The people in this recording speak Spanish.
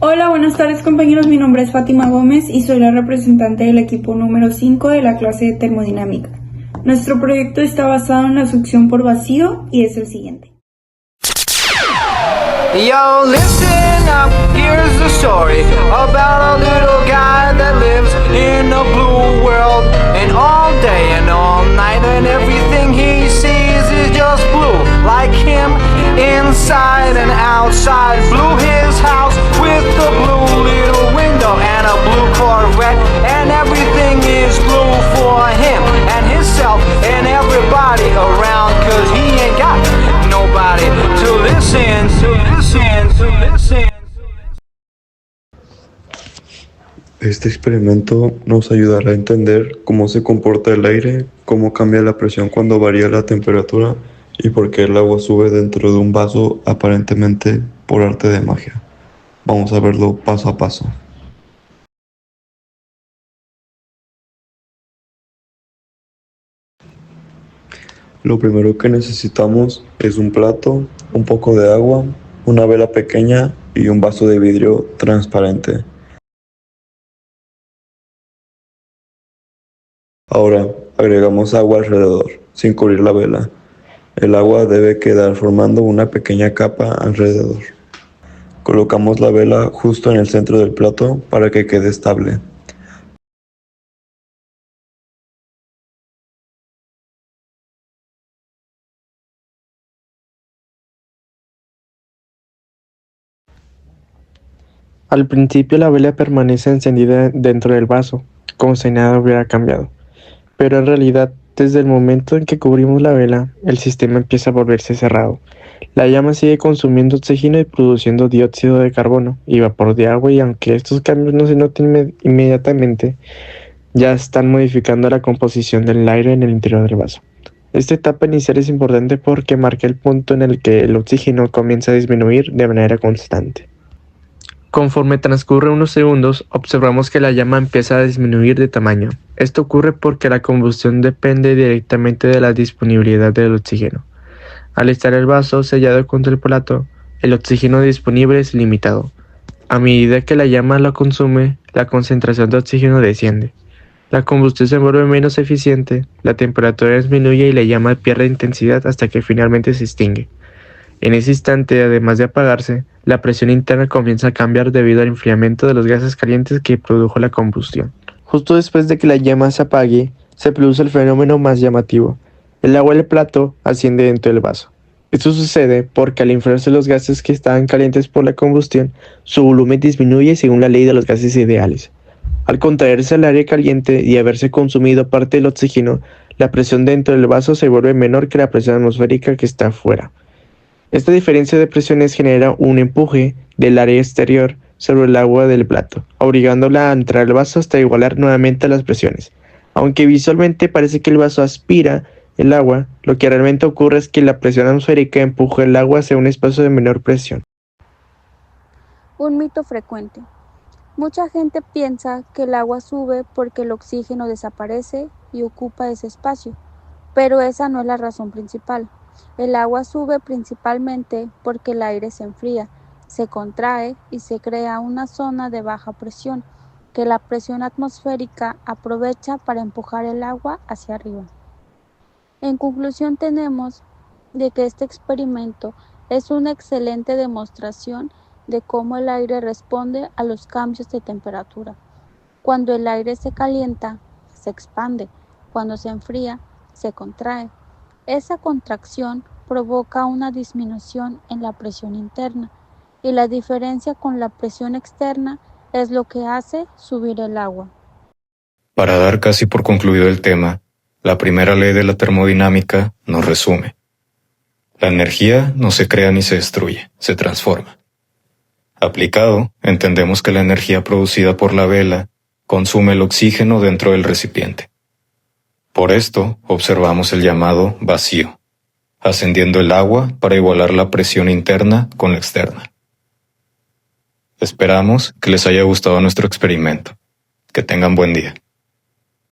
Hola, buenas tardes compañeros, mi nombre es Fátima Gómez y soy la representante del equipo número 5 de la clase de termodinámica. Nuestro proyecto está basado en la succión por vacío y es el siguiente. Yo, listen up, here's the story about a little guy that lives in a blue world. And all day and all night and everything he sees is just blue. Like him, inside and outside. Blue his house with the blue little window and a blue Corvette. And everything is blue for him and himself and everybody around. Cause he ain't got nobody to listen to. Este experimento nos ayudará a entender cómo se comporta el aire, cómo cambia la presión cuando varía la temperatura y por qué el agua sube dentro de un vaso aparentemente por arte de magia. Vamos a verlo paso a paso. Lo primero que necesitamos es un plato, un poco de agua, una vela pequeña y un vaso de vidrio transparente. Ahora agregamos agua alrededor, sin cubrir la vela. El agua debe quedar formando una pequeña capa alrededor. Colocamos la vela justo en el centro del plato para que quede estable. Al principio la vela permanece encendida dentro del vaso, como si nada hubiera cambiado. Pero en realidad, desde el momento en que cubrimos la vela, el sistema empieza a volverse cerrado. La llama sigue consumiendo oxígeno y produciendo dióxido de carbono y vapor de agua, y aunque estos cambios no se noten inmediatamente, ya están modificando la composición del aire en el interior del vaso. Esta etapa inicial es importante porque marca el punto en el que el oxígeno comienza a disminuir de manera constante. Conforme transcurren unos segundos, observamos que la llama empieza a disminuir de tamaño. Esto ocurre porque la combustión depende directamente de la disponibilidad del oxígeno. Al estar el vaso sellado contra el plato, el oxígeno disponible es limitado. A medida que la llama lo consume, la concentración de oxígeno desciende. La combustión se vuelve menos eficiente, la temperatura disminuye y la llama pierde intensidad hasta que finalmente se extingue. En ese instante, además de apagarse, la presión interna comienza a cambiar debido al enfriamiento de los gases calientes que produjo la combustión. Justo después de que la llama se apague, se produce el fenómeno más llamativo. El agua del plato asciende dentro del vaso. Esto sucede porque al enfriarse los gases que estaban calientes por la combustión, su volumen disminuye según la ley de los gases ideales. Al contraerse el aire caliente y haberse consumido parte del oxígeno, la presión dentro del vaso se vuelve menor que la presión atmosférica que está afuera. Esta diferencia de presiones genera un empuje del área exterior sobre el agua del plato, obligándola a entrar al vaso hasta igualar nuevamente las presiones. Aunque visualmente parece que el vaso aspira el agua, lo que realmente ocurre es que la presión atmosférica empuja el agua hacia un espacio de menor presión. Un mito frecuente. Mucha gente piensa que el agua sube porque el oxígeno desaparece y ocupa ese espacio, pero esa no es la razón principal. El agua sube principalmente porque el aire se enfría, se contrae y se crea una zona de baja presión que la presión atmosférica aprovecha para empujar el agua hacia arriba. En conclusión, tenemos de que este experimento es una excelente demostración de cómo el aire responde a los cambios de temperatura. Cuando el aire se calienta, se expande. Cuando se enfría, se contrae. Esa contracción provoca una disminución en la presión interna y la diferencia con la presión externa es lo que hace subir el agua. Para dar casi por concluido el tema, la primera ley de la termodinámica nos resume. La energía no se crea ni se destruye, se transforma. Aplicado, entendemos que la energía producida por la vela consume el oxígeno dentro del recipiente. Por esto, observamos el llamado vacío, ascendiendo el agua para igualar la presión interna con la externa. Esperamos que les haya gustado nuestro experimento. Que tengan buen día.